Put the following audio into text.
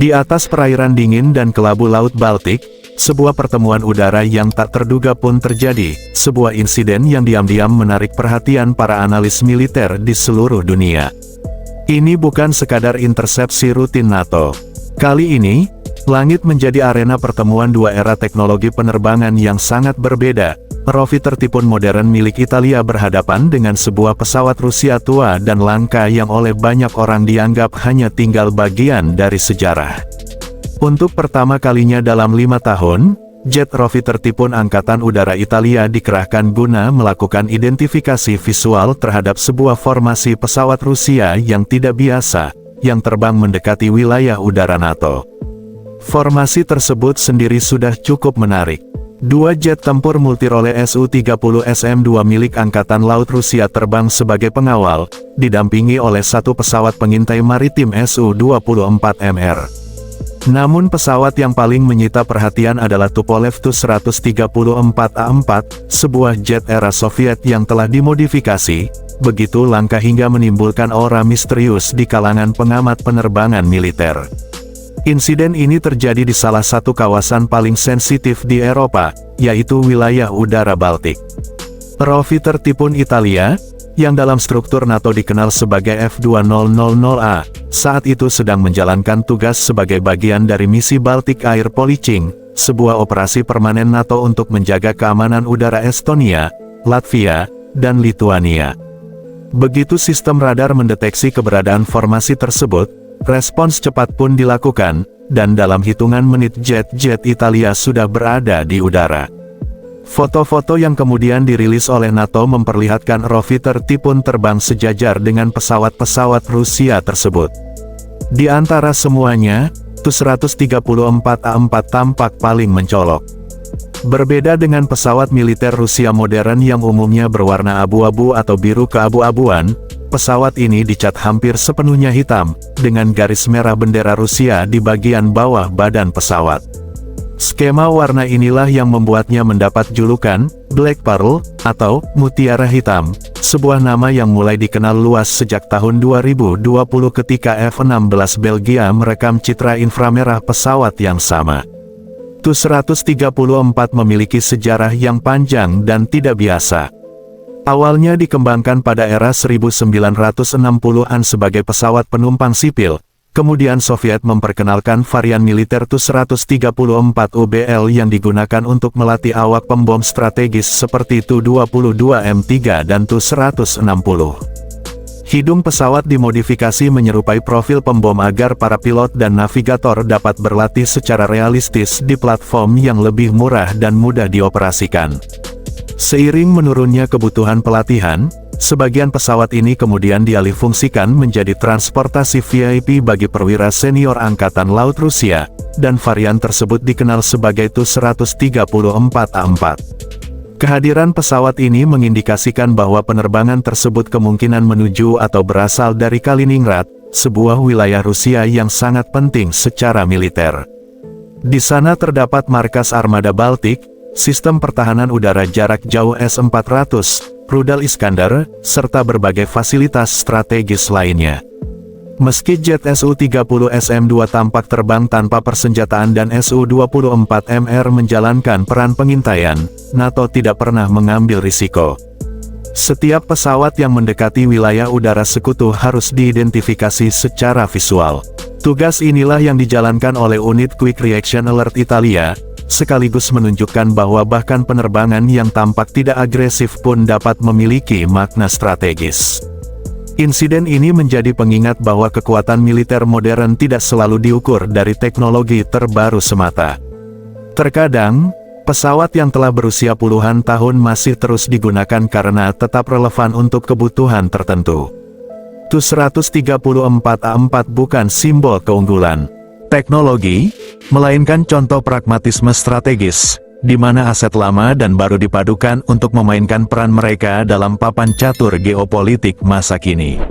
Di atas perairan dingin dan kelabu Laut Baltik, sebuah pertemuan udara yang tak terduga pun terjadi, sebuah insiden yang diam-diam menarik perhatian para analis militer di seluruh dunia. Ini bukan sekadar intersepsi rutin NATO. Kali ini, langit menjadi arena pertemuan dua era teknologi penerbangan yang sangat berbeda. ROV tertipun modern milik Italia berhadapan dengan sebuah pesawat Rusia tua dan langka yang oleh banyak orang dianggap hanya tinggal bagian dari sejarah. Untuk pertama kalinya dalam 5 tahun, jet ROV tertipun Angkatan Udara Italia dikerahkan guna melakukan identifikasi visual terhadap sebuah formasi pesawat Rusia yang tidak biasa, yang terbang mendekati wilayah udara NATO. Formasi tersebut sendiri sudah cukup menarik. Dua jet tempur multirole Su-30 SM-2 milik Angkatan Laut Rusia terbang sebagai pengawal, didampingi oleh satu pesawat pengintai maritim Su-24MR. Namun pesawat yang paling menyita perhatian adalah Tupolev Tu-134A4, sebuah jet era Soviet yang telah dimodifikasi, begitu langka hingga menimbulkan aura misterius di kalangan pengamat penerbangan militer. Insiden ini terjadi di salah satu kawasan paling sensitif di Eropa, yaitu wilayah udara Baltik. ROV tertipun Italia, yang dalam struktur NATO dikenal sebagai F2000A, saat itu sedang menjalankan tugas sebagai bagian dari misi Baltic Air Policing, sebuah operasi permanen NATO untuk menjaga keamanan udara Estonia, Latvia, dan Lituania. Begitu sistem radar mendeteksi keberadaan formasi tersebut, respons cepat pun dilakukan, dan dalam hitungan menit jet-jet Italia sudah berada di udara. Foto-foto yang kemudian dirilis oleh NATO memperlihatkan ROV tertipun terbang sejajar dengan pesawat-pesawat Rusia tersebut. Di antara semuanya, Tu-134A4 tampak paling mencolok. Berbeda dengan pesawat militer Rusia modern yang umumnya berwarna abu-abu atau biru keabu-abuan, pesawat ini dicat hampir sepenuhnya hitam, dengan garis merah bendera Rusia di bagian bawah badan pesawat. Skema warna inilah yang membuatnya mendapat julukan Black Pearl, atau Mutiara Hitam, sebuah nama yang mulai dikenal luas sejak tahun 2020 ketika F-16 Belgia merekam citra inframerah pesawat yang sama. Tu-134 memiliki sejarah yang panjang dan tidak biasa. Awalnya dikembangkan pada era 1960-an sebagai pesawat penumpang sipil, kemudian Soviet memperkenalkan varian militer Tu-134UBL yang digunakan untuk melatih awak pembom strategis seperti Tu-22M3 dan Tu-160. Hidung pesawat dimodifikasi menyerupai profil pembom agar para pilot dan navigator dapat berlatih secara realistis di platform yang lebih murah dan mudah dioperasikan. Seiring menurunnya kebutuhan pelatihan, sebagian pesawat ini kemudian dialihfungsikan menjadi transportasi VIP bagi perwira senior Angkatan Laut Rusia, dan varian tersebut dikenal sebagai Tu-134A4. Kehadiran pesawat ini mengindikasikan bahwa penerbangan tersebut kemungkinan menuju atau berasal dari Kaliningrad, sebuah wilayah Rusia yang sangat penting secara militer. Di sana terdapat markas armada Baltik, sistem pertahanan udara jarak jauh S-400, rudal Iskandar, serta berbagai fasilitas strategis lainnya. Meski jet Su-30 SM-2 tampak terbang tanpa persenjataan dan Su-24MR menjalankan peran pengintaian, NATO tidak pernah mengambil risiko. Setiap pesawat yang mendekati wilayah udara sekutu harus diidentifikasi secara visual. Tugas inilah yang dijalankan oleh unit Quick Reaction Alert Italia, sekaligus menunjukkan bahwa bahkan penerbangan yang tampak tidak agresif pun dapat memiliki makna strategis. Insiden ini menjadi pengingat bahwa kekuatan militer modern tidak selalu diukur dari teknologi terbaru semata. Terkadang, pesawat yang telah berusia puluhan tahun masih terus digunakan karena tetap relevan untuk kebutuhan tertentu. Tu-134A4 bukan simbol keunggulan teknologi, melainkan contoh pragmatisme strategis, di mana aset lama dan baru dipadukan untuk memainkan peran mereka dalam papan catur geopolitik masa kini.